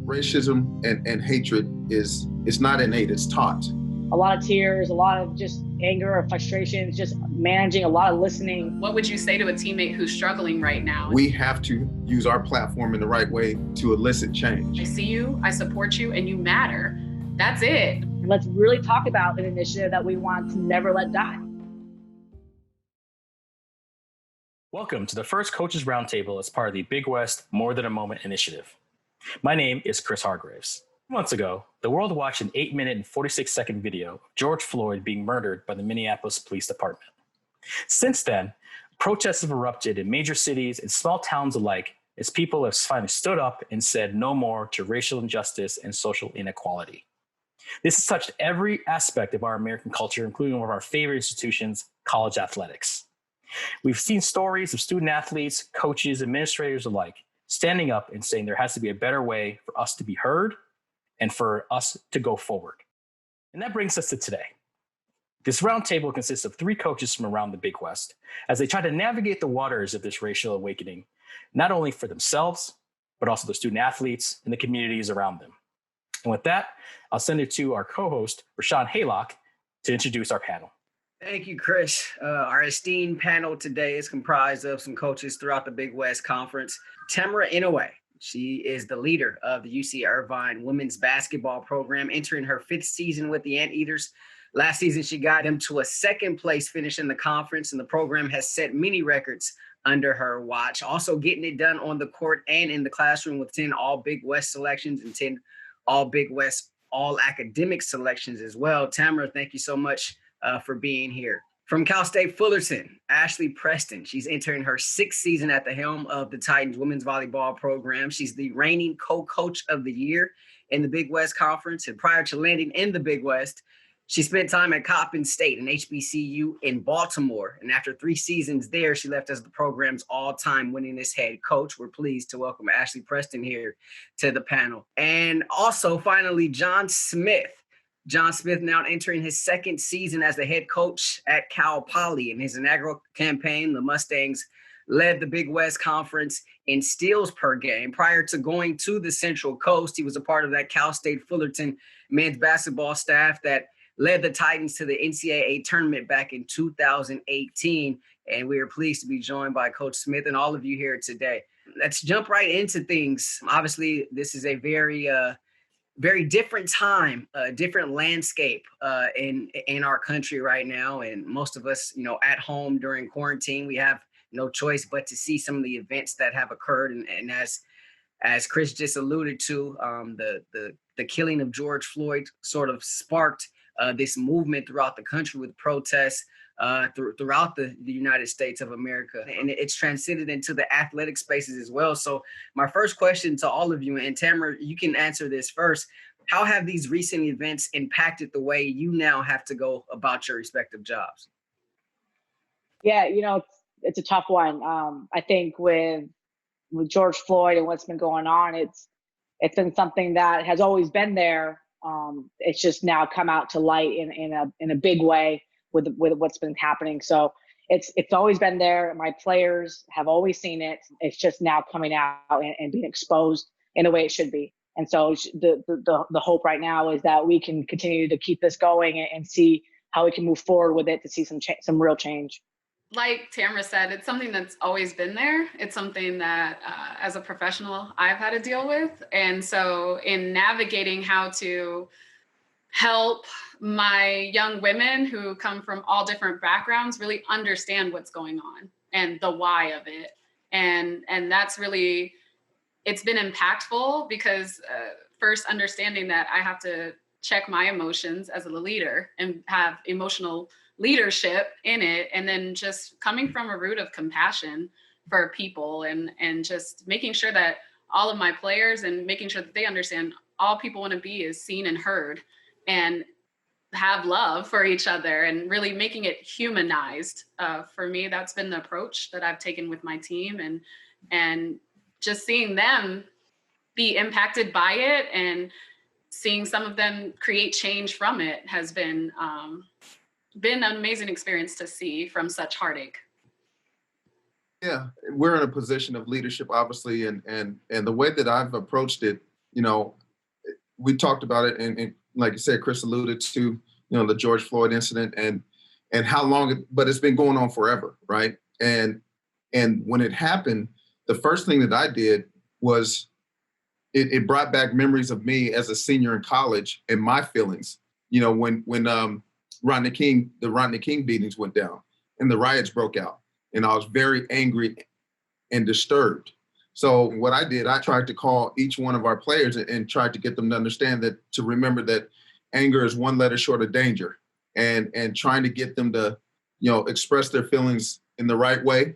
Racism and hatred it's not innate, it's taught. A lot of tears, a lot of just anger or frustrations, just managing, a lot of listening. What would you say to a teammate who's struggling right now? We have to use our platform in the right way to elicit change. I see you, I support you, and you matter. That's it. Let's really talk about an initiative that we want to never let die. Welcome to the first Coaches Roundtable as part of the Big West More Than a Moment initiative. My name is Chris Hargraves. Months ago, the world watched an 8-minute and 46-second video of George Floyd being murdered by the Minneapolis Police Department. Since then, protests have erupted in major cities and small towns alike as people have finally stood up and said no more to racial injustice and social inequality. This has touched every aspect of our American culture, including one of our favorite institutions, college athletics. We've seen stories of student athletes, coaches, administrators alike standing up and saying there has to be a better way for us to be heard and for us to go forward. And that brings us to today. This roundtable consists of 3 coaches from around the Big West as they try to navigate the waters of this racial awakening, not only for themselves, but also the student athletes and the communities around them. And with that, I'll send it to our co-host, Rashawn Haylock, to introduce our panel. Thank you, Chris. Our esteemed panel today is comprised of some coaches throughout the Big West Conference. Tamara Inouye, she is the leader of the UC Irvine women's basketball program, entering her 5th season with the Anteaters. Last season, she got them to a 2nd place finish in the conference, and the program has set many records under her watch. Also getting it done on the court and in the classroom with 10 All Big West selections and 10 All Big West All Academic selections as well. Tamara, thank you so much for being here. From Cal State Fullerton, Ashley Preston. She's entering her 6th season at the helm of the Titans women's volleyball program. She's the reigning co-coach of the year in the Big West Conference. And prior to landing in the Big West, she spent time at Coppin State, an HBCU in Baltimore. And after 3 seasons there, she left as the program's all-time winningest head coach. We're pleased to welcome Ashley Preston here to the panel. And also, finally, John Smith. John Smith now entering his 2nd season as the head coach at Cal Poly. In his inaugural campaign, the Mustangs led the Big West Conference in steals per game. Prior to going to the Central Coast, he was a part of that Cal State Fullerton men's basketball staff that led the Titans to the NCAA tournament back in 2018. And we are pleased to be joined by Coach Smith and all of you here today. Let's jump right into things. Obviously, this is a very different time, different landscape in our country right now. And most of us, at home during quarantine, we have no choice but to see some of the events that have occurred. And as Chris just alluded to, the killing of George Floyd sort of sparked this movement throughout the country with protests throughout the United States of America. And it's transcended into the athletic spaces as well. So my first question to all of you, and Tamara, you can answer this first. How have these recent events impacted the way you now have to go about your respective jobs? Yeah, it's a tough one. I think with George Floyd and what's been going on, it's been something that has always been there. It's just now come out to light in a big way with what's been happening. So it's always been there. My players have always seen it. It's just now coming out and being exposed in a way it should be. And so the hope right now is that we can continue to keep this going and see how we can move forward with it to see some real change. Like Tamara said, it's something that's always been there. It's something that as a professional, I've had to deal with. And so in navigating how to help my young women who come from all different backgrounds really understand what's going on and the why of it. And that's really, it's been impactful because first understanding that I have to check my emotions as a leader and have emotional leadership in it. And then just coming from a root of compassion for people and just making sure that all of my players and making sure that they understand all people want to be is seen and heard and have love for each other and really making it humanized. For me, that's been the approach that I've taken with my team and just seeing them be impacted by it and seeing some of them create change from it has been an amazing experience to see from such heartache. Yeah, we're in a position of leadership, obviously, and the way that I've approached it you know, we talked about it, and like you said, Chris alluded to, the George Floyd incident and how long, but it's been going on forever, right? And when it happened, the first thing that I did was it brought back memories of me as a senior in college and my feelings. When the Rodney King beatings went down and the riots broke out, and I was very angry and disturbed. So what I did, I tried to call each one of our players and tried to get them to understand to remember that anger is one letter short of danger, and trying to get them to, express their feelings in the right way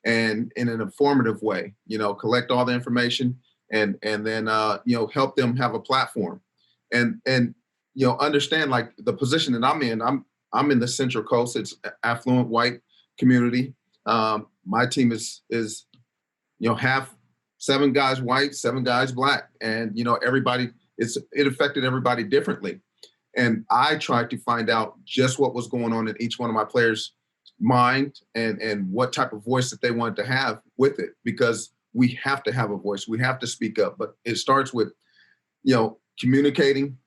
and in an informative way, collect all the information and then, help them have a platform and, understand like the position that I'm in. I'm in the Central Coast. It's affluent white community. My team is half 7 guys white, 7 guys black, and everybody. It affected everybody differently, and I tried to find out just what was going on in each one of my players' mind and what type of voice that they wanted to have with it, because we have to have a voice. We have to speak up, but it starts with communicating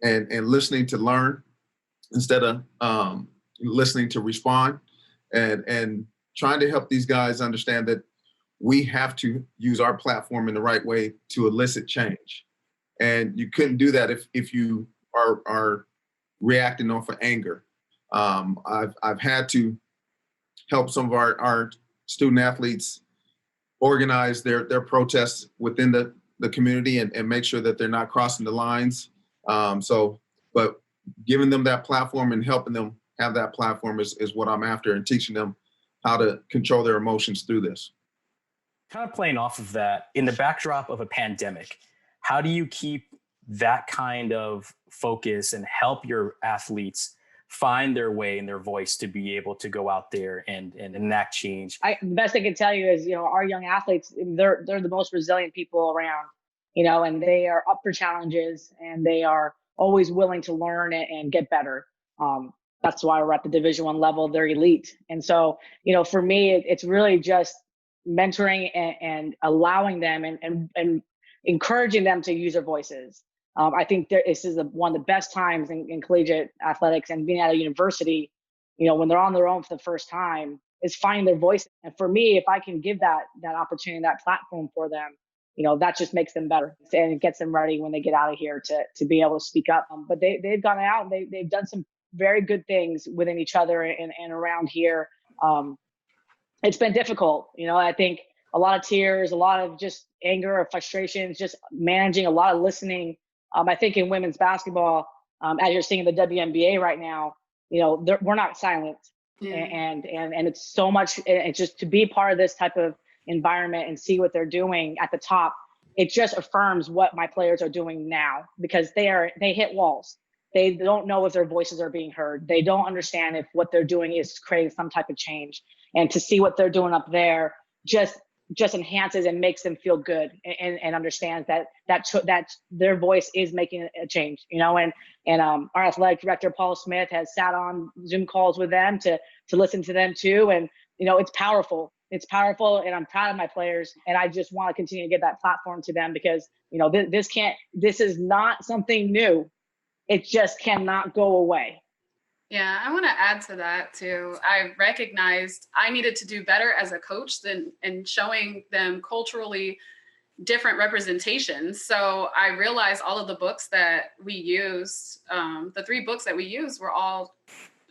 and listening to learn instead of listening to respond, and trying to help these guys understand that we have to use our platform in the right way to elicit change. And you couldn't do that if you are reacting off of anger. I've had to help some of our student athletes organize their protests within the community and make sure that they're not crossing the lines. But giving them that platform and helping them have that platform is what I'm after, and teaching them how to control their emotions through this. Kind of playing off of that, in the backdrop of a pandemic, how do you keep that kind of focus and help your athletes find their way and their voice to be able to go out there and enact change? The best I can tell you is, our young athletes, they're the most resilient people around, and they are up for challenges, and they are always willing to learn and get better. That's why we're at the Division I level. They're elite. And so, for me, it's really just mentoring and allowing them and encouraging them to use their voices. I think this is one of the best times in collegiate athletics, and being at a university, when they're on their own for the first time, is finding their voice. And for me, if I can give that opportunity, that platform for them, that just makes them better, and it gets them ready when they get out of here to be able to speak up. But they've gone out and they've done some very good things within each other and around here. It's been difficult. I think a lot of tears, a lot of just anger or frustrations, just managing, a lot of listening. I think in women's basketball, as you're seeing in the WNBA right now, we're not silent. And it's so much, it's just to be part of this type of environment and see what they're doing at the top. It just affirms what my players are doing now, because they hit walls. They don't know if their voices are being heard. They don't understand if what they're doing is creating some type of change. And to see what they're doing up there just enhances and makes them feel good and understands that their voice is making a change, and our athletic director, Paul Smith, has sat on Zoom calls with them to listen to them too. And, it's powerful. It's powerful, and I'm proud of my players, and I just want to continue to give that platform to them, because, this is not something new. It just cannot go away. Yeah, I want to add to that too. I recognized I needed to do better as a coach in showing them culturally different representations. So I realized all of the books that we used, the 3 books that we used, were all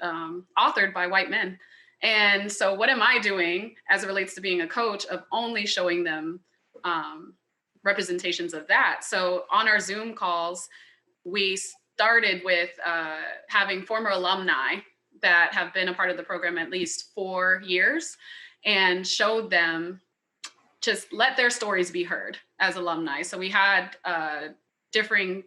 authored by white men. And so what am I doing as it relates to being a coach, of only showing them representations of that? So on our Zoom calls, we started with having former alumni that have been a part of the program at least 4 years, and showed them, just let their stories be heard as alumni. So we had differing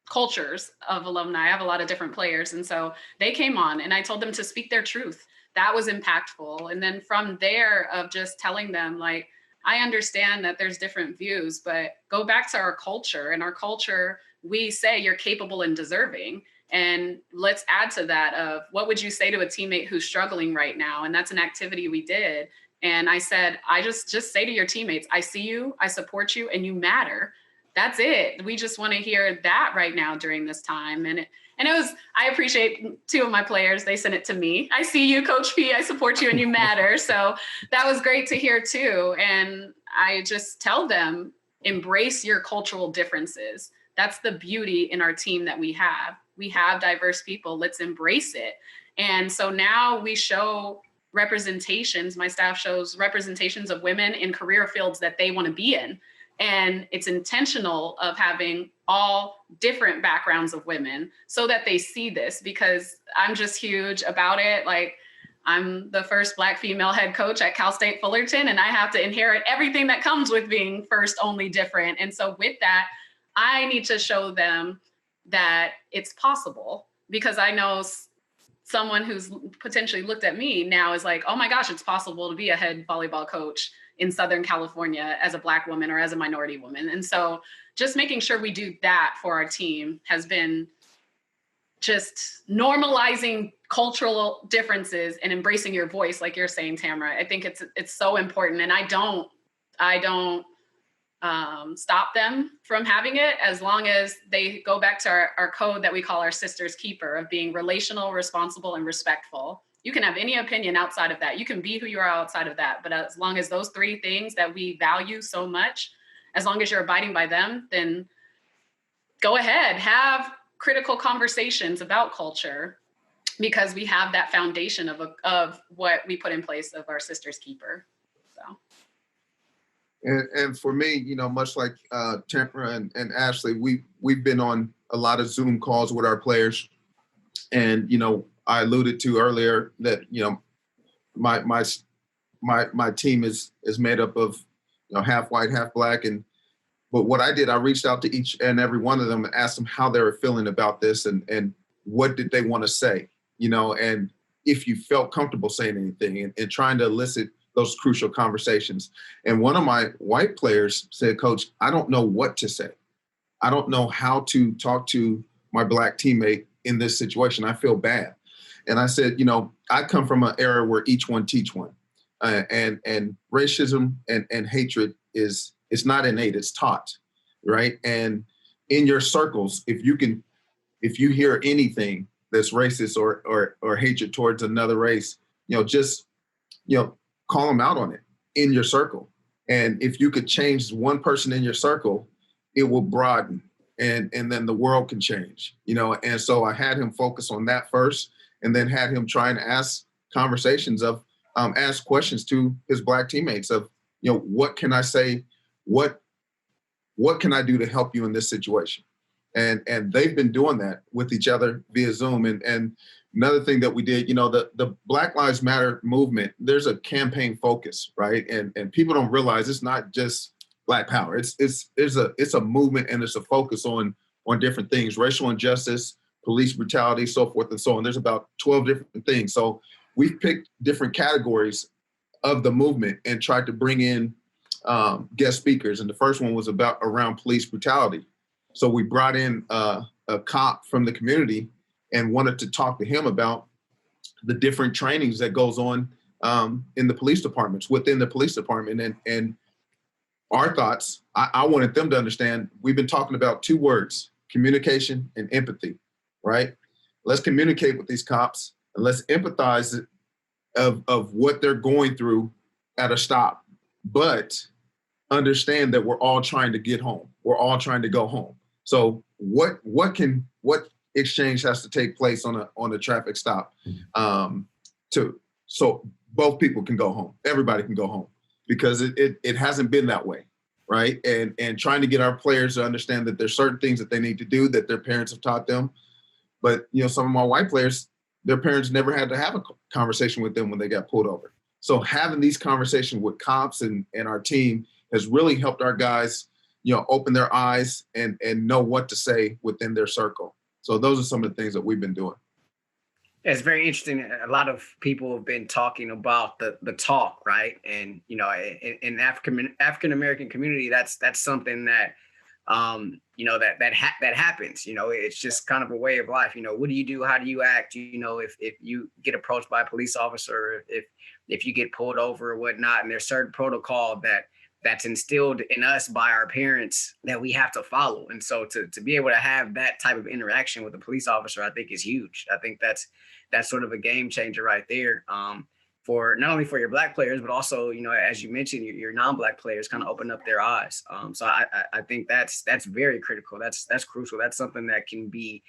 cultures of alumni. I have a lot of different players. And so they came on, and I told them to speak their truth. That was impactful. And then from there, of just telling them, like, I understand that there's different views, but go back to our culture. And our culture, we say you're capable and deserving. And let's add to that of, what would you say to a teammate who's struggling right now? And that's an activity we did. And I said, I just say to your teammates, I see you, I support you, and you matter. that's it. We just want to hear that right now during this time. And I appreciate two of my players. They sent it to me. I see you, Coach P. I support you and you matter. So that was great to hear too. And I just tell them, embrace your cultural differences. That's the beauty in our team that we have. We have diverse people. Let's embrace it. And so now we show representations. My staff shows representations of women in career fields that they want to be in. And it's intentional of having all different backgrounds of women so that they see this, because I'm just huge about it. Like, I'm the first Black female head coach at Cal State Fullerton, and I have to inherit everything that comes with being first, only different. And so with that, I need to show them that it's possible, because I know someone who's potentially looked at me now is like, oh my gosh, it's possible to be a head volleyball coach in Southern California as a Black woman or as a minority woman. And so just making sure we do that for our team has been just normalizing cultural differences and embracing your voice, like you're saying, Tamara. I think it's so important. And I don't stop them from having it, as long as they go back to our code that we call our sister's keeper of being relational, responsible, and respectful. You can have any opinion outside of that. You can be who you are outside of that. But as long as those three things that we value so much, as long as you're abiding by them, then go ahead, have critical conversations about culture, because we have that foundation of what we put in place of our sister's keeper. So. And for me, you know, much like Tamara and Ashley, we've been on a lot of Zoom calls with our players. And, you know, I alluded to earlier that, you know, my team is made up of, you know, half white, half Black. But what I did, I reached out to each and every one of them and asked them how they were feeling about this and what did they want to say, you know, and if you felt comfortable saying anything and trying to elicit those crucial conversations. And one of my white players said, Coach, I don't know what to say. I don't know how to talk to my Black teammate in this situation. I feel bad. And I said, you know, I come from an era where each one teach one. And racism and hatred it's not innate, it's taught, right? And in your circles, if you hear anything that's racist or hatred towards another race, you know, just, you know, call them out on it in your circle. And if you could change one person in your circle, it will broaden and then the world can change, you know? And so I had him focus on that first, and then had him try and ask conversations of, ask questions to his Black teammates of, you know, what can I say? What can I do to help you in this situation? And they've been doing that with each other via Zoom. And another thing that we did, you know, the Black Lives Matter movement, there's a campaign focus, right? And people don't realize it's not just Black power. It's a movement, and it's a focus on different things: racial injustice, police brutality, so forth and so on. There's about 12 different things. So we've picked different categories of the movement and tried to bring in guest speakers. And the first one was around police brutality. So we brought in a cop from the community and wanted to talk to him about the different trainings that goes on in the police departments, within the police department. And our thoughts, I wanted them to understand, we've been talking about two words: communication and empathy, right? Let's communicate with these cops and let's empathize of what they're going through at a stop, but understand that we're all trying to get home. We're all trying to go home. So what exchange has to take place on a traffic stop so both people can go home, everybody can go home, because it hasn't been that way, right? And trying to get our players to understand that there's certain things that they need to do that their parents have taught them. But, you know, some of my white players, their parents never had to have a conversation with them when they got pulled over. So having these conversations with cops and our team has really helped our guys, you know, open their eyes and know what to say within their circle. So those are some of the things that we've been doing. It's very interesting. A lot of people have been talking about the talk, right? And, you know, in African-American community, that's something that, you know, that happens. You know, it's just kind of a way of life. You know, what do you do? How do you act? You know, if you get approached by a police officer, if you get pulled over or whatnot, and there's certain protocol that that's instilled in us by our parents that we have to follow. And so to be able to have that type of interaction with a police officer, I think is huge. I think that's sort of a game changer right there. For not only for your Black players, but also, you know, as you mentioned, your non-Black players kind of open up their eyes. So I think that's very critical. That's crucial. That's something that can be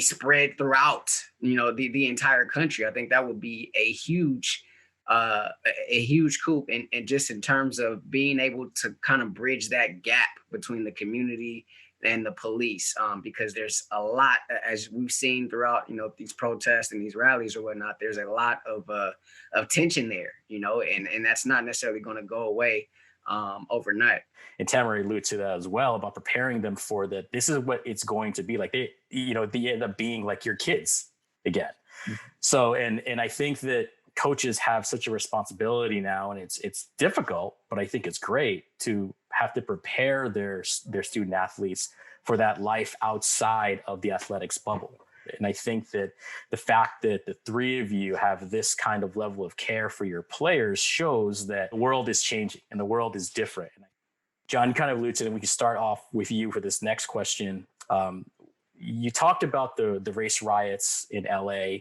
spread throughout, you know, the entire country. I think that would be a huge coup, and just in terms of being able to kind of bridge that gap between the community and the police, because there's a lot, as we've seen throughout, you know, these protests and these rallies or whatnot, there's a lot of tension there, you know, and that's not necessarily going to go away overnight. And Tamara alluded to that as well, about preparing them for that. This is what it's going to be like. They end up being like your kids again. Mm-hmm. So, and I think that coaches have such a responsibility now, and it's difficult, but I think it's great to have to prepare their student athletes for that life outside of the athletics bubble. And I think that the fact that the three of you have this kind of level of care for your players shows that the world is changing and the world is different. John kind of alluded to it, and we can start off with you for this next question. You talked about the race riots in LA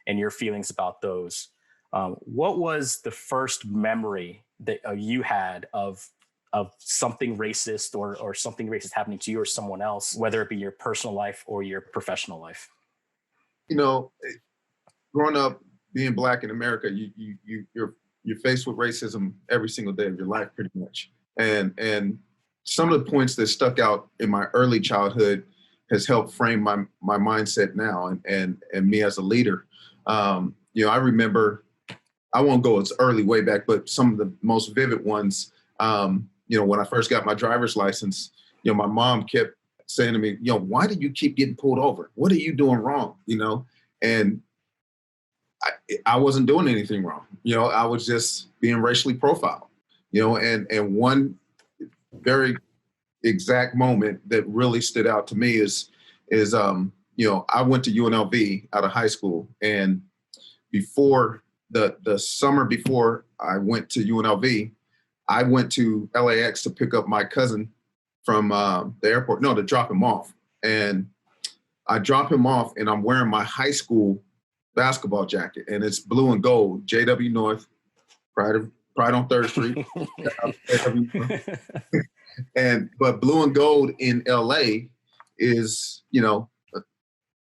and your feelings about those. What was the first memory that you had of something racist or something racist happening to you or someone else, whether it be your personal life or your professional life? You know, growing up, being Black in America, you're faced with racism every single day of your life, pretty much. And some of the points that stuck out in my early childhood has helped frame my mindset now and me as a leader. You know, I remember, I won't go as early way back, but some of the most vivid ones, you know, when I first got my driver's license, you know, my mom kept saying to me, you know, why do you keep getting pulled over? What are you doing wrong? You know, and I wasn't doing anything wrong. You know, I was just being racially profiled, you know, and one very exact moment that really stood out to me is you know, I went to UNLV out of high school, and before the summer before I went to UNLV, I went to LAX to pick up my cousin from the airport, to drop him off. And I drop him off, and I'm wearing my high school basketball jacket, and it's blue and gold, JW North, Pride on 3rd Street. But blue and gold in LA is, you know,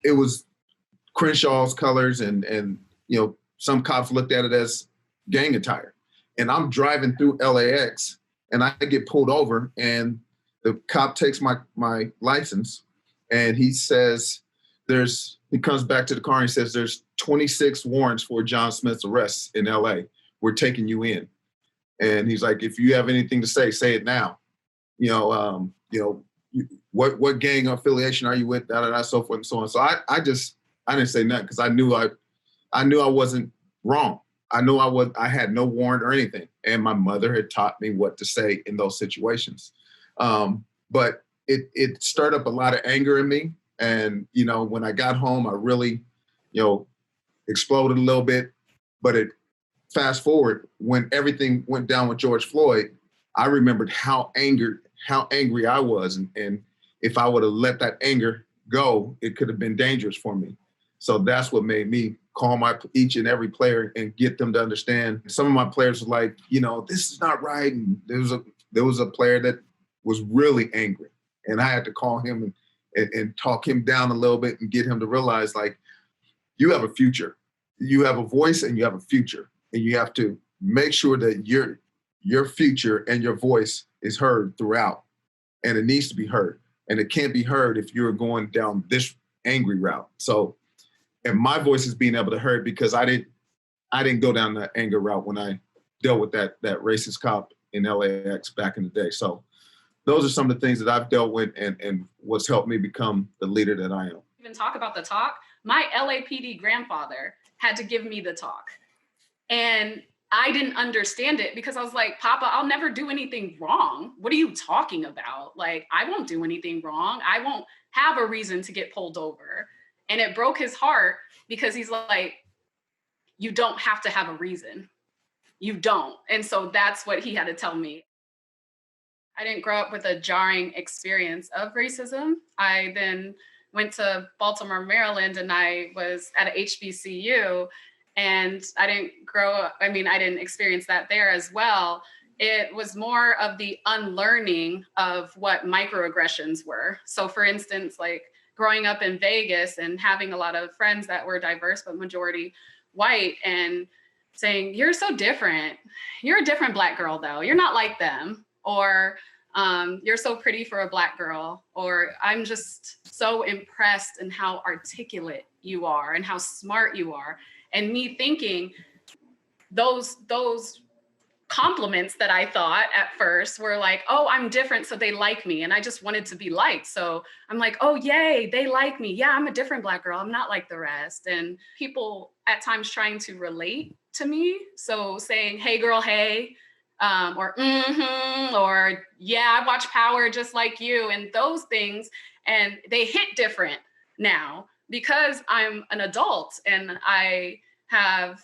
it was Crenshaw's colors, and you know, some cops looked at it as gang attire. And I'm driving through LAX, and I get pulled over, and the cop takes my license, and he says he comes back to the car and he says, there's 26 warrants for John Smith's arrest in LA. We're taking you in. And he's like, if you have anything to say it now. You know, what gang affiliation are you with? So forth and so on. So I didn't say nothing, because I knew I wasn't wrong. I knew I had no warrant or anything. And my mother had taught me what to say in those situations. But it stirred up a lot of anger in me. And, you know, when I got home, I really, you know, exploded a little bit. But fast forward, when everything went down with George Floyd, I remembered how angry I was. And if I would have let that anger go, it could have been dangerous for me. So that's what made me call each and every player and get them to understand. Some of my players were like, you know, this is not right. And there was a player that was really angry, and I had to call him and talk him down a little bit and get him to realize, like, you have a future. You have a voice and you have a future, and you have to make sure that your future and your voice is heard throughout, and it needs to be heard. And it can't be heard if you're going down this angry route. So, and my voice is being able to heard because I didn't go down the anger route when I dealt with that racist cop in LAX back in the day. So those are some of the things that I've dealt with and what's helped me become the leader that I am. Even talk about the talk. My LAPD grandfather had to give me the talk. And I didn't understand it because I was like, Papa, I'll never do anything wrong. What are you talking about? Like, I won't do anything wrong. I won't have a reason to get pulled over. And it broke his heart because he's like, you don't have to have a reason. you don't. And so that's what he had to tell me. I didn't grow up with a jarring experience of racism. I then went to Baltimore, Maryland, and I was at a HBCU, and I didn't experience that there as well. It was more of the unlearning of what microaggressions were. So for instance, like growing up in Vegas and having a lot of friends that were diverse, but majority white, and saying, you're so different. You're a different Black girl though. You're not like them. Or you're so pretty for a Black girl. Or I'm just so impressed in how articulate you are and how smart you are. And me thinking those compliments that I thought at first were like, oh, I'm different, so they like me. And I just wanted to be liked. So I'm like, oh, yay, they like me. Yeah, I'm a different Black girl. I'm not like the rest. And people at times trying to relate to me. So saying, hey, girl, hey, or or yeah, I watch Power just like you, and those things. And they hit different now because I'm an adult and I have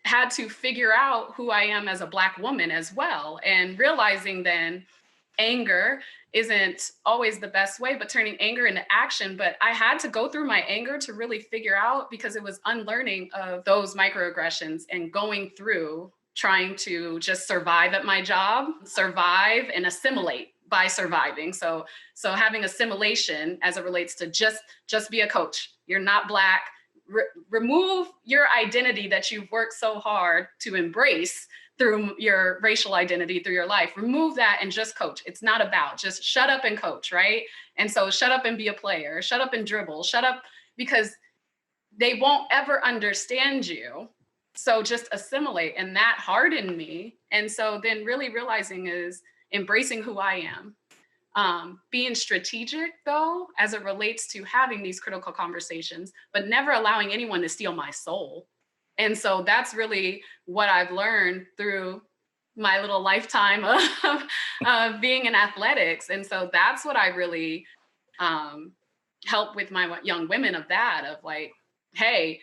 had to figure out who I am as a Black woman as well. And realizing then anger isn't always the best way, but turning anger into action. But I had to go through my anger to really figure out, because it was unlearning of those microaggressions and going through trying to just survive at my job, survive and assimilate by surviving. So having assimilation as it relates to just be a coach. You're not Black. Remove your identity that you've worked so hard to embrace through your racial identity through your life. Remove that and just coach. It's not about just shut up and coach, right? And so shut up and be a player, shut up and dribble, shut up, because they won't ever understand you. So just assimilate. And that hardened me. And so then really realizing is embracing who I am. Being strategic, though, as it relates to having these critical conversations, but never allowing anyone to steal my soul. And so that's really what I've learned through my little lifetime of being in athletics. And so that's what I really help with my young women of like, hey,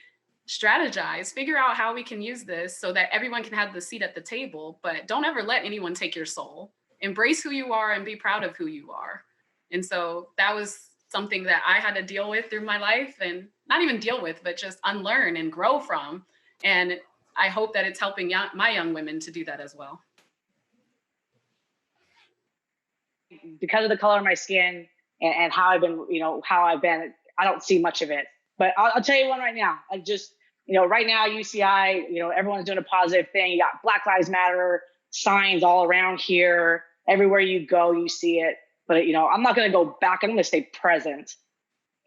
strategize, figure out how we can use this so that everyone can have the seat at the table, but don't ever let anyone take your soul. Embrace who you are and be proud of who you are. And so that was something that I had to deal with through my life, and not even deal with, but just unlearn and grow from. And I hope that it's helping my young women to do that as well. Because of the color of my skin and how I've been, I don't see much of it. But I'll tell you one right now. I just, right now, UCI, everyone's doing a positive thing. You got Black Lives Matter signs all around here. Everywhere you go, you see it. But, I'm not going to go back. I'm going to stay present.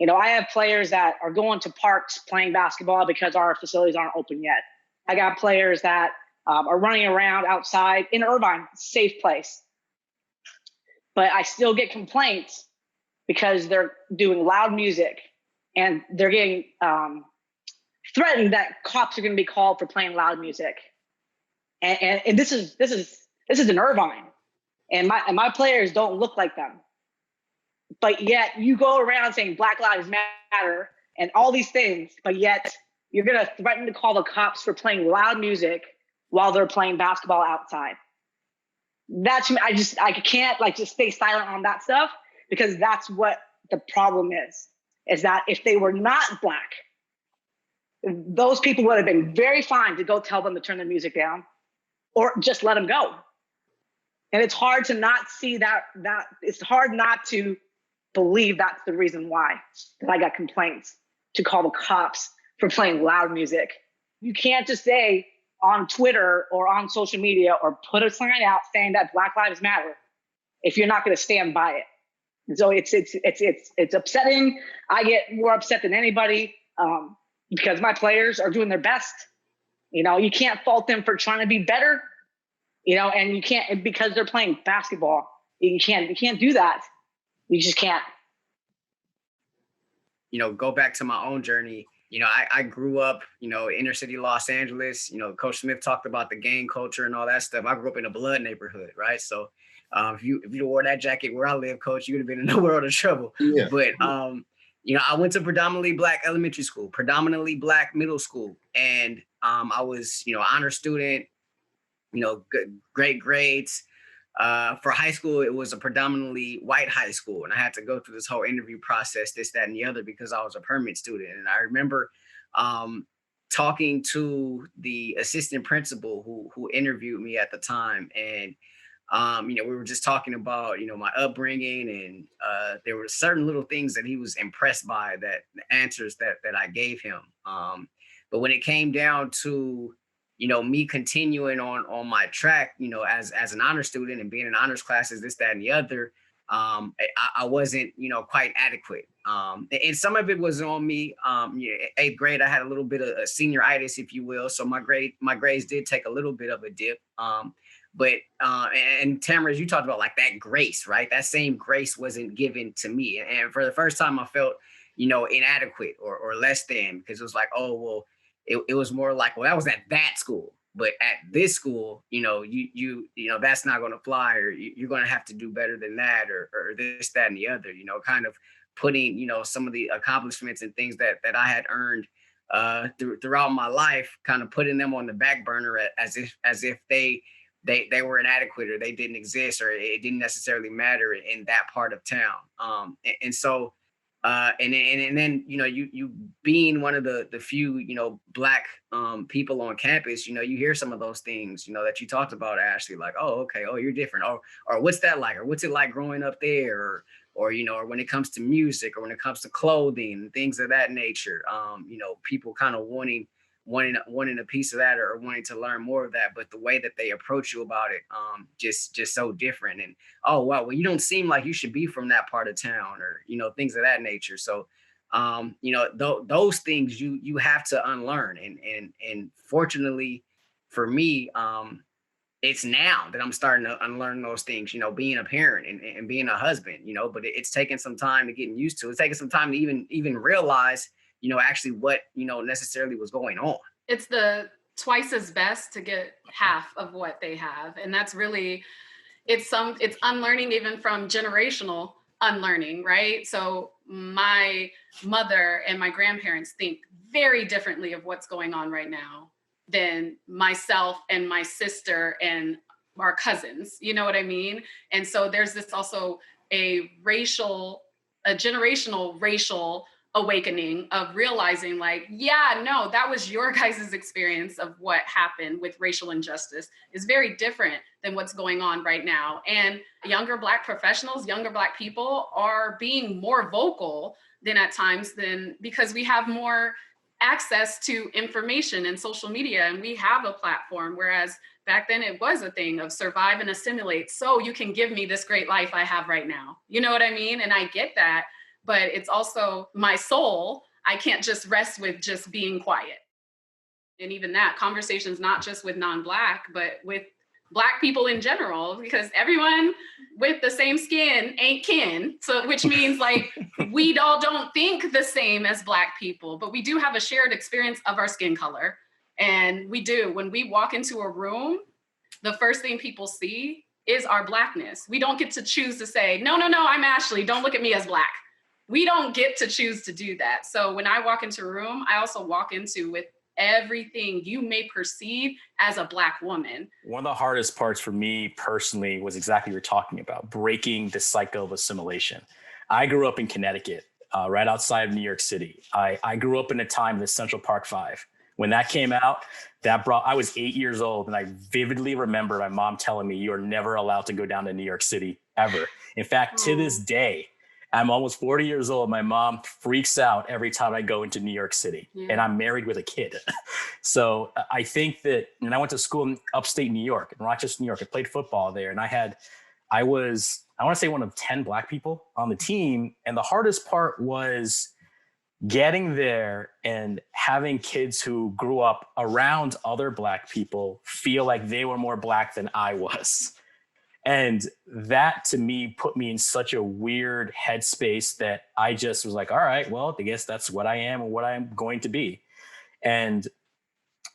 I have players that are going to parks playing basketball because our facilities aren't open yet. I got players that are running around outside in Irvine, safe place. But I still get complaints because they're doing loud music and they're getting threatened that cops are going to be called for playing loud music. And this is in Irvine, and my players don't look like them. But yet you go around saying Black Lives Matter and all these things, but yet you're going to threaten to call the cops for playing loud music while they're playing basketball outside. I can't just stay silent on that stuff, because that's what the problem is that if they were not Black, those people would have been very fine to go tell them to turn the music down or just let them go. And it's hard to not see that it's hard not to believe that's the reason why that I got complaints to call the cops for playing loud music. You can't just say on Twitter or on social media or put a sign out saying that Black Lives Matter if you're not going to stand by it. And so it's upsetting. I get more upset than anybody because my players are doing their best. You can't fault them for trying to be better. And you can't, because they're playing basketball, you can't do that. You just can't. Go back to my own journey. I grew up, inner city Los Angeles. Coach Smith talked about the gang culture and all that stuff. I grew up in a blood neighborhood, right? So if you wore that jacket where I live, Coach, you would have been in a world of trouble. Yeah. But I went to predominantly Black elementary school, predominantly Black middle school. And I was, honor student, good, great grades. For high school, it was a predominantly white high school. And I had to go through this whole interview process, this, that, and the other, because I was a permit student. And I remember talking to the assistant principal who interviewed me at the time. And we were just talking about, my upbringing, and there were certain little things that he was impressed by, that the answers that I gave him. But when it came down to, me continuing on my track, as an honor student and being in honors classes, this, that, and the other, I wasn't, quite adequate. And some of it was on me. Eighth grade, I had a little bit of a senioritis, if you will. So my grades did take a little bit of a dip. But and Tamara, as you talked about, like that grace, right? That same grace wasn't given to me. And for the first time, I felt, inadequate or less than, because it was like, oh, well, it was more like, well, that was at that school. But at this school, you that's not going to fly, or you're going to have to do better than that, or this, that, and the other, kind of putting, some of the accomplishments and things that I had earned throughout my life, kind of putting them on the back burner as if they were inadequate, or they didn't exist, or it didn't necessarily matter in that part of town. And so, and then, you being one of the few, Black people on campus, you hear some of those things, that you talked about, Ashley, like, oh, okay, oh, you're different. Or what's that like? Or what's it like growing up there? Or when it comes to music, or when it comes to clothing and things of that nature, people kind of wanting a piece of that, or wanting to learn more of that, but the way that they approach you about it, just so different. And, oh, wow, well, you don't seem like you should be from that part of town, or, things of that nature. So, those things you have to unlearn. And fortunately for me, it's now that I'm starting to unlearn those things, being a parent and being a husband, but it's taken some time to get used to. It's taken some time to even realize, actually what, necessarily was going on. It's the twice as best to get half of what they have. And that's really, it's unlearning, even from generational unlearning, right? So my mother and my grandparents think very differently of what's going on right now than myself and my sister and our cousins, you know what I mean? And so there's this also a generational racial awakening of realizing, like, yeah, no, that was your guys' experience of what happened with racial injustice is very different than what's going on right now. And younger Black professionals, younger Black people are being more vocal than at times, because we have more access to information and social media, and we have a platform, whereas back then it was a thing of survive and assimilate, so you can give me this great life I have right now. You know what I mean? And I get that, but it's also my soul. I can't just rest with just being quiet. And even that conversation's not just with non-Black, but with Black people in general, because everyone with the same skin ain't kin. So, which means, like, we all don't think the same as Black people, but we do have a shared experience of our skin color. And we do, when we walk into a room, the first thing people see is our Blackness. We don't get to choose to say, no, I'm Ashley, don't look at me as Black. We don't get to choose to do that. So when I walk into a room, I also walk into with everything you may perceive as a Black woman. One of the hardest parts for me personally was exactly what you're talking about, breaking the cycle of assimilation. I grew up in Connecticut, right outside of New York City. I grew up in a time, the Central Park Five. When that came out, I was 8 years old, and I vividly remember my mom telling me, you are never allowed to go down to New York City, ever. In fact, to this day, I'm almost 40 years old. My mom freaks out every time I go into New York City, and I'm married with a kid. So I think that, and I went to school in upstate New York, in Rochester, New York. I played football there, and I was, I want to say, one of 10 Black people on the team. And the hardest part was getting there and having kids who grew up around other Black people feel like they were more Black than I was. And that, to me, put me in such a weird headspace that I just was like, all right, well, I guess that's what I am and what I'm going to be. And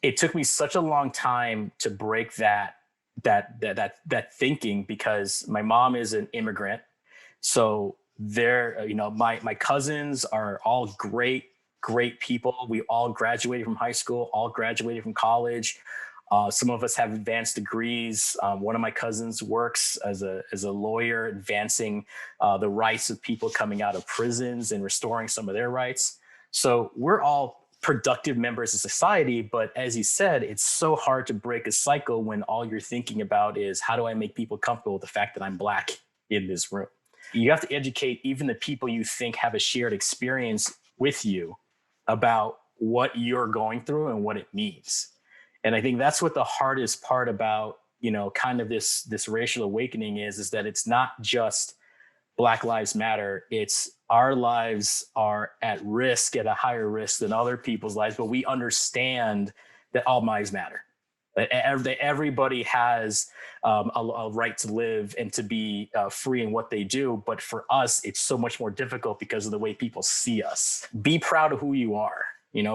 it took me such a long time to break that thinking, because my mom is an immigrant. So they're, my cousins are all great people. We all graduated from high school, all graduated from college. Some of us have advanced degrees. One of my cousins works as a lawyer, advancing the rights of people coming out of prisons and restoring some of their rights. So we're all productive members of society. But as you said, it's so hard to break a cycle when all you're thinking about is, how do I make people comfortable with the fact that I'm Black in this room? You have to educate even the people you think have a shared experience with you about what you're going through and what it means. And I think that's what the hardest part about, kind of this racial awakening is that it's not just Black Lives Matter. It's our lives are at risk, at a higher risk than other people's lives, but we understand that all lives matter. That everybody has a right to live and to be free in what they do. But for us, it's so much more difficult because of the way people see us. Be proud of who you are.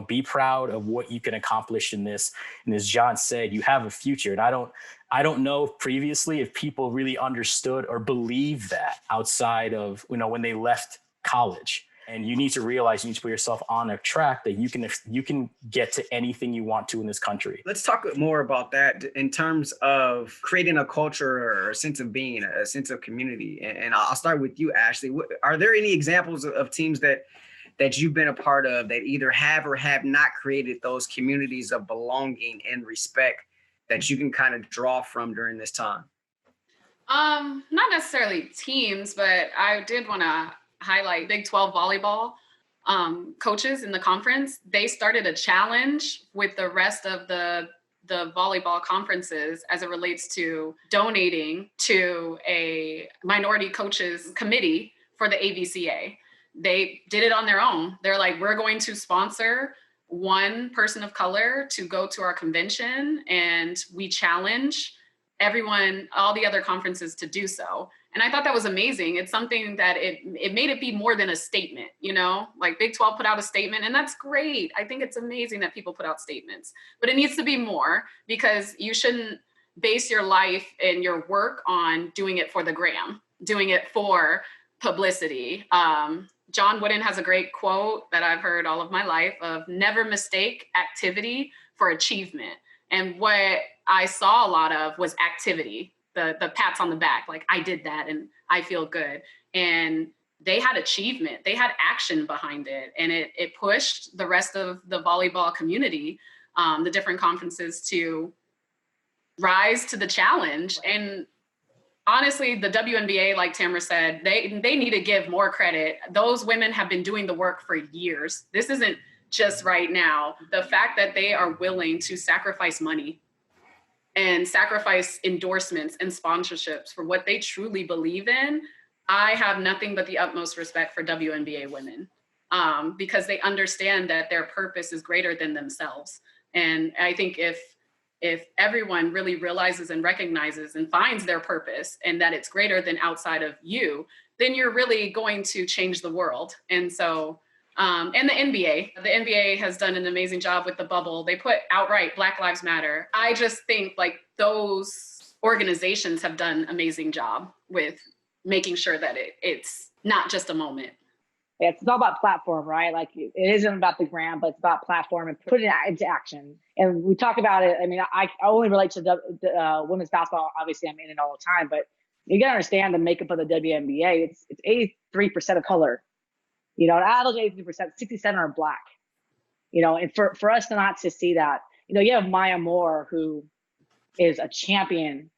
Be proud of what you can accomplish in this. And as John said, you have a future. And I don't know previously if people really understood or believed that outside of, when they left college. And you need to realize, you need to put yourself on a track that you can get to anything you want to in this country. Let's talk more about that in terms of creating a culture or a sense of being, a sense of community. And I'll start with you, Ashley. Are there any examples of teams that you've been a part of that either have or have not created those communities of belonging and respect that you can kind of draw from during this time? Not necessarily teams, but I did want to highlight Big 12 volleyball coaches in the conference. They started a challenge with the rest of the volleyball conferences as it relates to donating to a minority coaches committee for the AVCA. They did it on their own. They're like, we're going to sponsor one person of color to go to our convention, and we challenge everyone, all the other conferences to do so. And I thought that was amazing. It's something that it made it be more than a statement, like Big 12 put out a statement, and that's great. I think it's amazing that people put out statements, but it needs to be more, because you shouldn't base your life and your work on doing it for the gram, doing it for publicity. John Wooden has a great quote that I've heard all of my life of never mistake activity for achievement. And what I saw a lot of was activity, the pats on the back, like I did that and I feel good. And they had achievement, they had action behind it. And it pushed the rest of the volleyball community, the different conferences, to rise to the challenge. And honestly, the WNBA, like Tamara said, they need to give more credit. Those women have been doing the work for years. This isn't just right now. The fact that they are willing to sacrifice money and sacrifice endorsements and sponsorships for what they truly believe in, I have nothing but the utmost respect for WNBA women, because they understand that their purpose is greater than themselves. And I think if everyone really realizes and recognizes and finds their purpose and that it's greater than outside of you, then you're really going to change the world. And so, and the NBA has done an amazing job with the bubble. They put outright Black Lives Matter. I just think like those organizations have done an amazing job with making sure that it's not just a moment. It's all about platform, right? Like it isn't about the gram, but it's about platform and putting it into action. And we talk about it. I mean, I only relate to the women's basketball. Obviously, I'm in it all the time, but you got to understand the makeup of the WNBA. It's 83% of color. Out of those 83%, 67 are Black. And for us to not to see that, you have Maya Moore, who is a champion,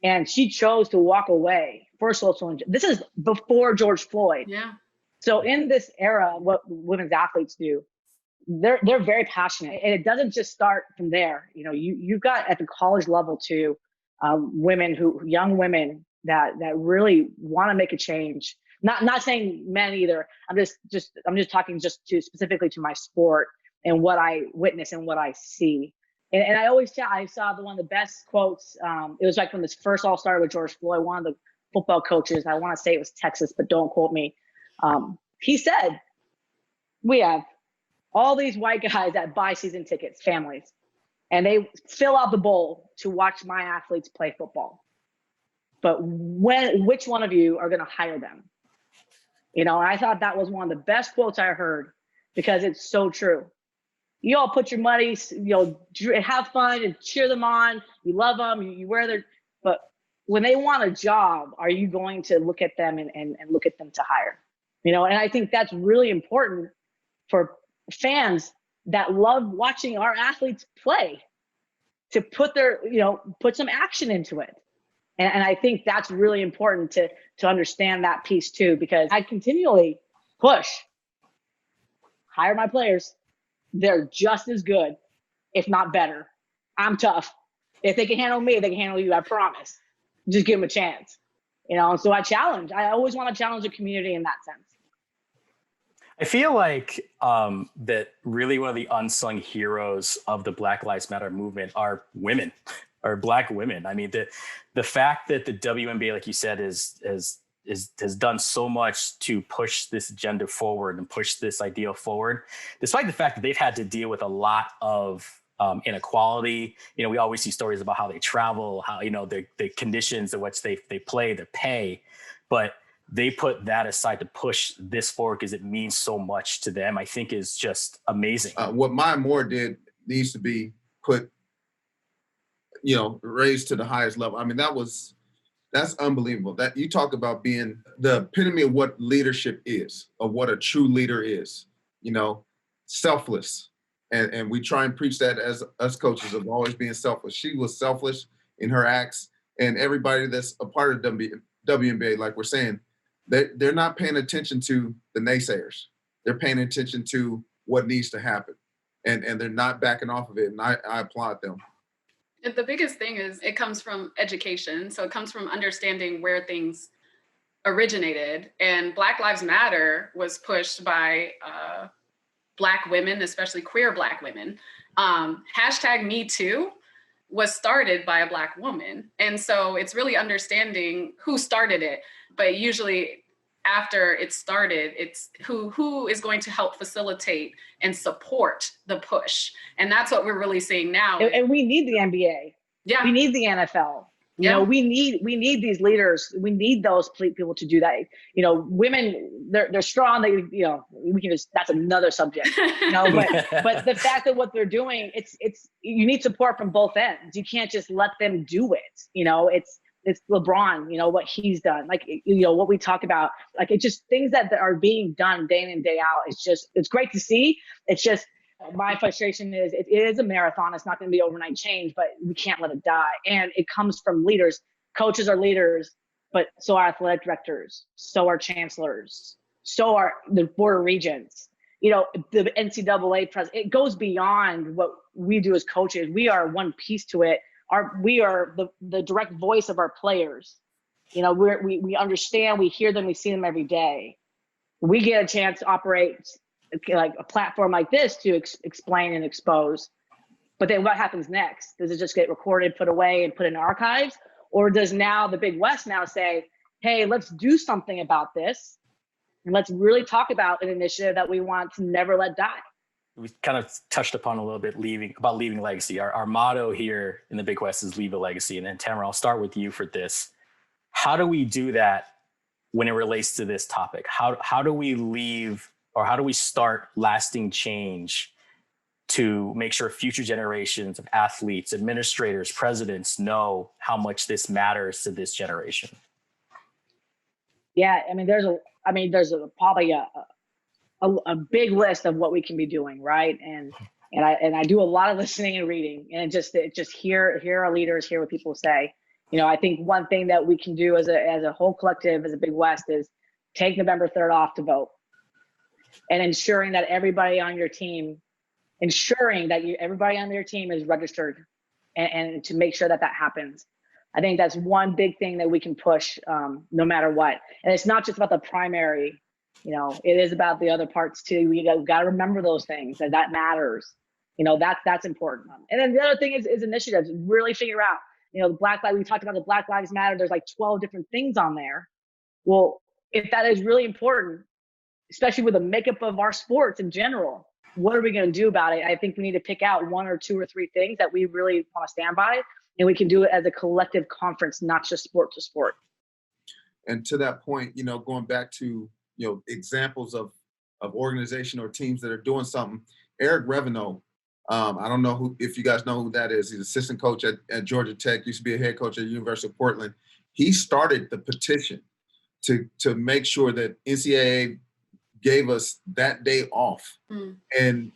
and she chose to walk away for social injustice. This is before George Floyd. Yeah. So in this era, what women's athletes do, they're very passionate, and it doesn't just start from there. You've got at the college level too, young women that really want to make a change. Not saying men either. I'm just talking specifically to my sport and what I witness and what I see. And I saw one of the best quotes. It was like when this first all started with George Floyd. One of the football coaches, I want to say it was Texas, but don't quote me. He said, we have all these white guys that buy season tickets, families, and they fill out the bowl to watch my athletes play football. But which one of you are going to hire them? And I thought that was one of the best quotes I heard because it's so true. You all put your money, have fun and cheer them on. You love them, you wear their, but when they want a job, are you going to look at them and look at them to hire? And I think that's really important for fans that love watching our athletes play, to put put some action into it. And I think that's really important to understand that piece too, because I continually push, hire my players. They're just as good, if not better. I'm tough. If they can handle me, they can handle you, I promise. Just give them a chance. So I always want to challenge the community in that sense. I feel like that really one of the unsung heroes of the Black Lives Matter movement are women, or Black women. I mean, the fact that the WNBA, like you said, has done so much to push this agenda forward and push this ideal forward, despite the fact that they've had to deal with a lot of inequality. We always see stories about how they travel, how, the conditions in which they play, their pay, but they put that aside to push this forward because it means so much to them, I think is just amazing. What Maya Moore did needs to be put, raised to the highest level. I mean, that's unbelievable. That you talk about being the epitome of what leadership is, of what a true leader is, selfless. And we try and preach that as us coaches of always being selfless. She was selfless in her acts, and everybody that's a part of WNBA, like we're saying, they're not paying attention to the naysayers. They're paying attention to what needs to happen. And they're not backing off of it. And I applaud them. The biggest thing is it comes from education. So it comes from understanding where things originated. And Black Lives Matter was pushed by Black women, especially queer Black women. #MeToo was started by a Black woman. And so it's really understanding who started it. But usually after it started, it's who is going to help facilitate and support the push. And that's what we're really seeing now. And we need the NBA. Yeah. We need the NFL. We need these leaders. We need those people to do that. Women, they're strong. They, we can that's another subject. But the fact that what they're doing, it's you need support from both ends. You can't just let them do it. It's LeBron, what he's done, what we talk about, it's just things that are being done day in and day out. It's great to see. It's just, my frustration is it is a marathon. It's not going to be overnight change, but we can't let it die. And it comes from leaders. Coaches are leaders, but so are athletic directors, so are chancellors, so are the board of regents. The NCAA president. It goes beyond what we do as coaches. We are one piece to it. We are the direct voice of our players. We understand, we hear them, we see them every day. We get a chance to operate like a platform like this to explain and expose. But then what happens next? Does it just get recorded, put away, and put in archives? Or does now the Big West now say, hey, let's do something about this, and let's really talk about an initiative that we want to never let die? We kind of touched upon a little bit leaving legacy. Our motto here in the Big West is leave a legacy. And then Tamara, I'll start with you for this. How do we do that when it relates to this topic? How do we leave, or how do we start lasting change to make sure future generations of athletes, administrators, presidents know how much this matters to this generation? Yeah, there's probably a big list of what we can be doing, right? And I do a lot of listening and reading, and just hear our leaders, hear what people say. I think one thing that we can do as a whole collective, as a Big West, is take November 3rd off to vote, and ensuring that everybody on your team, everybody on your team is registered, and to make sure that happens. I think that's one big thing that we can push, no matter what. And it's not just about the primary. It is about the other parts too. We got to remember those things, that matters. That's important. And then the other thing is initiatives. Really figure out, the Black Lives. We talked about the Black Lives Matter. There's like 12 different things on there. Well, if that is really important, especially with the makeup of our sports in general, what are we going to do about it? I think we need to pick out 1 or 2 or 3 things that we really want to stand by, and we can do it as a collective conference, not just sport to sport. And to that point, going back to examples of organization or teams that are doing something. Eric Reveneau, I don't know if you guys know who that is. He's assistant coach at Georgia Tech, used to be a head coach at the University of Portland. He started the petition to make sure that NCAA gave us that day off and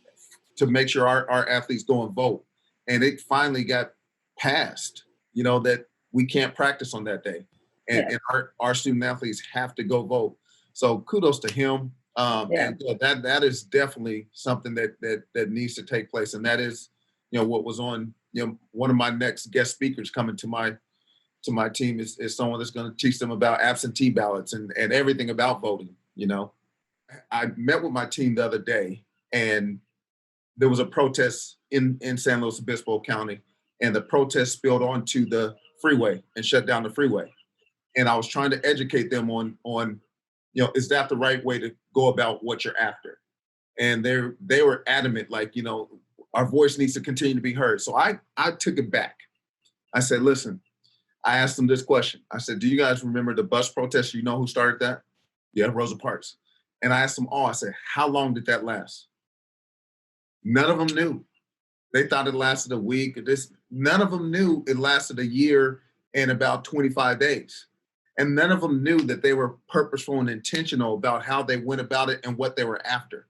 to make sure our athletes go and vote. And it finally got passed, that we can't practice on that day. And our student athletes have to go vote. So kudos to him. And that is definitely something that needs to take place. And that is, what was on, one of my next guest speakers coming to my team is someone that's going to teach them about absentee ballots and everything about voting. I met with my team the other day, and there was a protest in San Luis Obispo County, and the protest spilled onto the freeway and shut down the freeway. And I was trying to educate them on is that the right way to go about what you're after? And they were adamant, like, our voice needs to continue to be heard. So I took it back. I said, listen, I asked them this question. I said, do you guys remember the bus protest? You know who started that? Yeah, Rosa Parks. And I asked them all, I said, how long did that last? None of them knew. They thought it lasted a week. None of them knew it lasted a year and about 25 days. And none of them knew that they were purposeful and intentional about how they went about it and what they were after.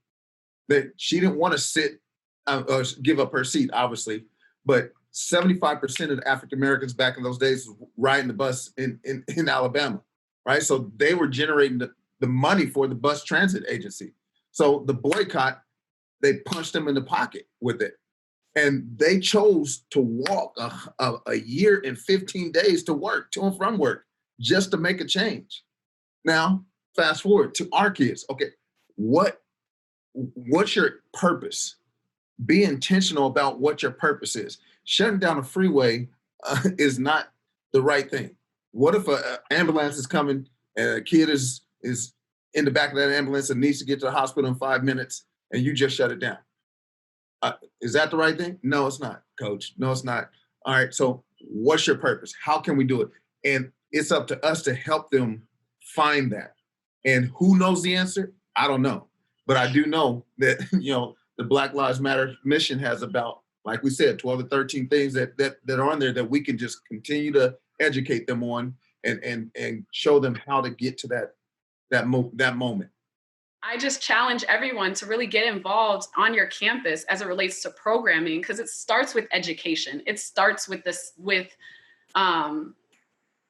That she didn't want to sit or give up her seat, obviously, but 75% of the African Americans back in those days was riding the bus in Alabama, right? So they were generating the money for the bus transit agency. So the boycott, they punched them in the pocket with it. And they chose to walk a year and 15 days to work, to and from work, just to make a change. Now, fast forward to our kids. Okay, what's your purpose? Be intentional about what your purpose is. Shutting down a freeway is not the right thing. What if an ambulance is coming and a kid is in the back of that ambulance and needs to get to the hospital in 5 minutes and you just shut it down? Is that the right thing? No, it's not, coach. No, it's not. All right, so what's your purpose? How can we do it? And it's up to us to help them find that. And who knows the answer? I don't know. But I do know that, the Black Lives Matter mission has about, like we said, 12 to 13 things that are on there that we can just continue to educate them on and show them how to get to that moment. I just challenge everyone to really get involved on your campus as it relates to programming, because it starts with education. It starts with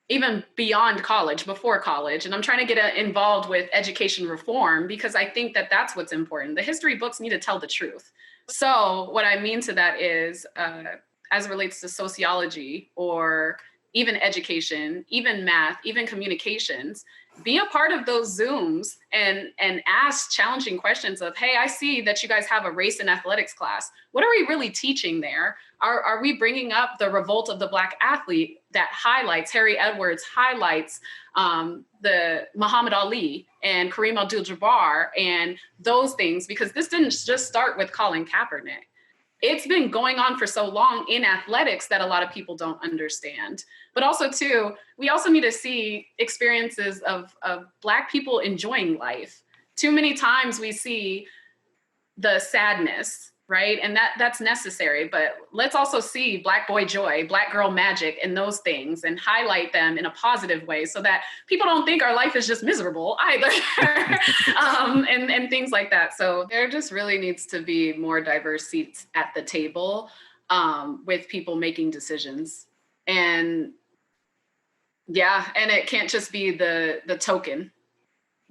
even beyond college, before college. And I'm trying to get involved with education reform because I think that that's what's important. The history books need to tell the truth. So what I mean to that is, as it relates to sociology or even education, even math, even communications, be a part of those Zooms and ask challenging questions of, hey, I see that you guys have a race and athletics class. What are we really teaching there? Are we bringing up the revolt of the Black athlete that highlights, Harry Edwards highlights the Muhammad Ali and Kareem Abdul-Jabbar and those things? Because this didn't just start with Colin Kaepernick. It's been going on for so long in athletics that a lot of people don't understand. But also, too, we also need to see experiences of Black people enjoying life. Too many times we see the sadness, right? And that's necessary. But let's also see Black boy joy, Black girl magic, and those things, and highlight them in a positive way so that people don't think our life is just miserable either, and things like that. So there just really needs to be more diverse seats at the table with people making decisions. And yeah, and it can't just be the token.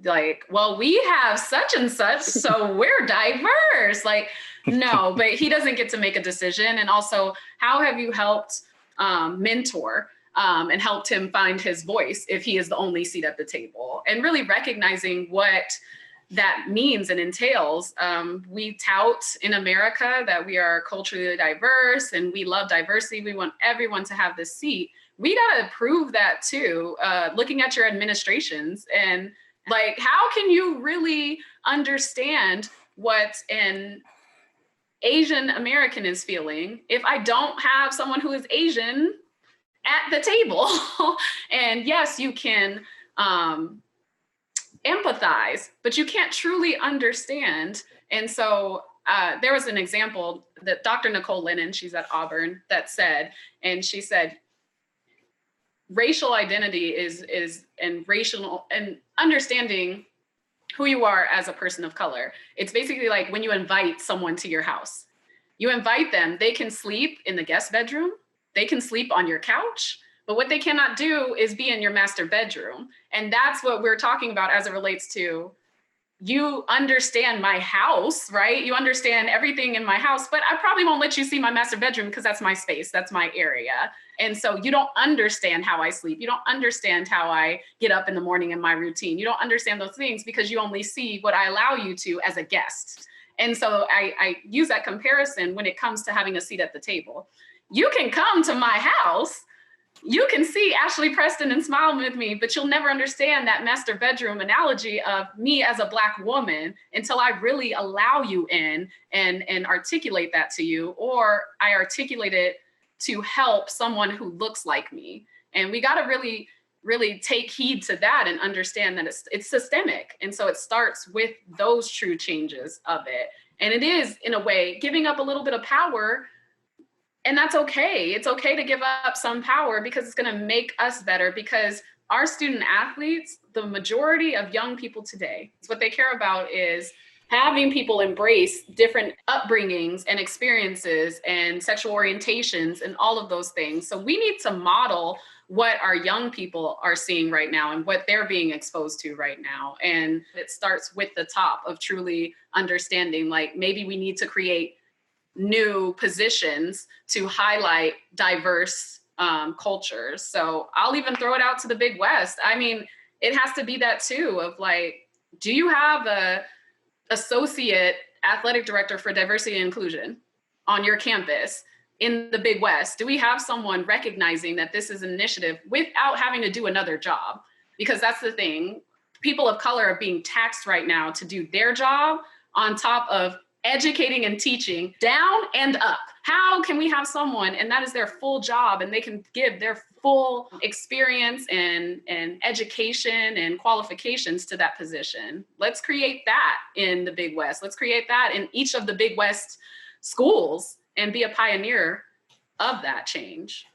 Like, well, we have such and such, so we're diverse. Like, no, but he doesn't get to make a decision. And also, how have you helped mentor and helped him find his voice if he is the only seat at the table? And really recognizing what that means and entails. We tout in America that we are culturally diverse and we love diversity. We want everyone to have this seat. We got to prove that too, looking at your administrations and like, how can you really understand what an Asian American is feeling if I don't have someone who is Asian at the table? And yes, you can empathize, but you can't truly understand. And so there was an example that Dr. Nicole Lennon, she's at Auburn, that said, and she said, racial identity is and racial and understanding who you are as a person of color. It's basically like when you invite someone to your house, you invite them, they can sleep in the guest bedroom, they can sleep on your couch, but what they cannot do is be in your master bedroom. And that's what we're talking about as it relates to, you understand my house, right? You understand everything in my house, but I probably won't let you see my master bedroom because that's my space, that's my area. And so you don't understand how I sleep. You don't understand how I get up in the morning in my routine. You don't understand those things because you only see what I allow you to as a guest. And so I use that comparison when it comes to having a seat at the table. You can come to my house, you can see Ashley Preston and smile with me, but you'll never understand that master bedroom analogy of me as a Black woman until I really allow you in and articulate that to you, or I articulate it to help someone who looks like me. And we got to really, really take heed to that and understand that it's systemic. And so it starts with those true changes of it. And it is, in a way, giving up a little bit of power. And that's okay. It's okay to give up some power because it's going to make us better, because our student athletes, the majority of young people today, what they care about is having people embrace different upbringings and experiences and sexual orientations and all of those things. So we need to model what our young people are seeing right now and what they're being exposed to right now. And it starts with the top of truly understanding, like, maybe we need to create new positions to highlight diverse cultures. So I'll even throw it out to the Big West. I mean, it has to be that too, of like, do you have a associate athletic director for diversity and inclusion on your campus in the Big West? Do we have someone recognizing that this is an initiative without having to do another job? Because that's the thing. People of color are being taxed right now to do their job on top of educating and teaching down and up. How can we have someone, and that is their full job, and they can give their full experience and education and qualifications to that position? Let's create that in the Big West. Let's create that in each of the Big West schools and be a pioneer of that change.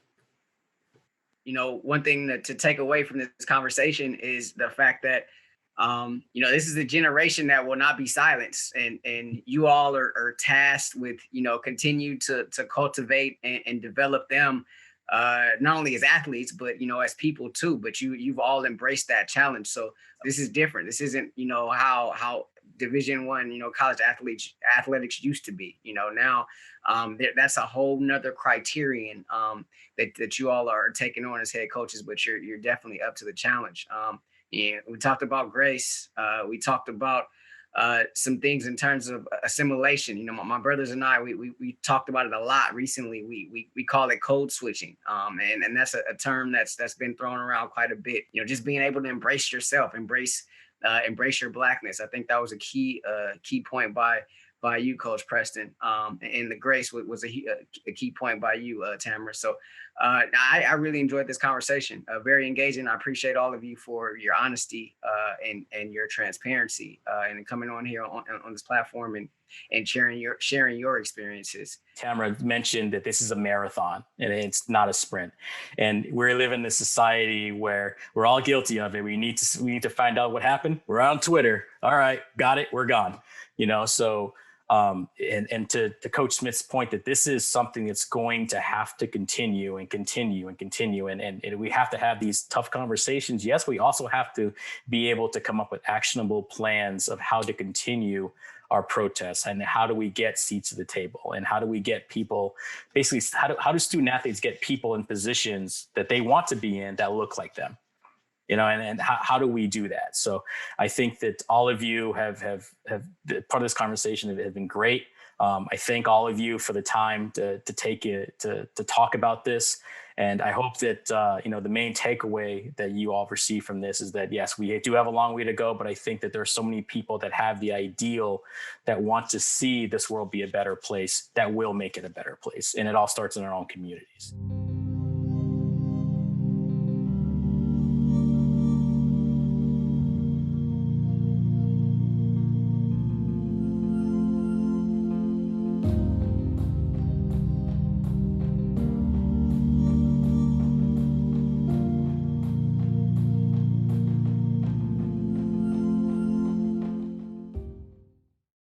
You know, one thing to take away from this conversation is the fact that you know, this is a generation that will not be silenced, and you all are tasked with, you know, continue to cultivate and develop them, not only as athletes, but, you know, as people too. But you've all embraced that challenge. So this is different. This isn't, you know, how Division I, you know, college athletics used to be. You know, now that's a whole nother criterion that you all are taking on as head coaches. But you're definitely up to the challenge. Yeah, we talked about grace. We talked about some things in terms of assimilation. You know, my brothers and I, we talked about it a lot recently. We call it code switching, and that's a term that's been thrown around quite a bit. You know, just being able to embrace yourself, embrace your Blackness. I think that was a key point by you, Coach Preston, and the grace was a key point by you, Tamara. So I really enjoyed this conversation, very engaging. I appreciate all of you for your honesty and your transparency and coming on here on this platform and sharing your experiences. Tamara mentioned that this is a marathon and it's not a sprint. And we live in a society where we're all guilty of it. We need to find out what happened. We're on Twitter. All right, got it. We're gone. You know, so and to Coach Smith's point that this is something that's going to have to continue and continue and continue. And we have to have these tough conversations. Yes, we also have to be able to come up with actionable plans of how to continue our protests and how do we get seats at the table and how do we get people, basically, how do student athletes get people in positions that they want to be in that look like them? You know, and how do we do that? So I think that all of you have part of this conversation have been great. I thank all of you for the time to take it to talk about this. And I hope that, you know, the main takeaway that you all receive from this is that, yes, we do have a long way to go, but I think that there are so many people that have the ideal that want to see this world be a better place that will make it a better place. And it all starts in our own communities.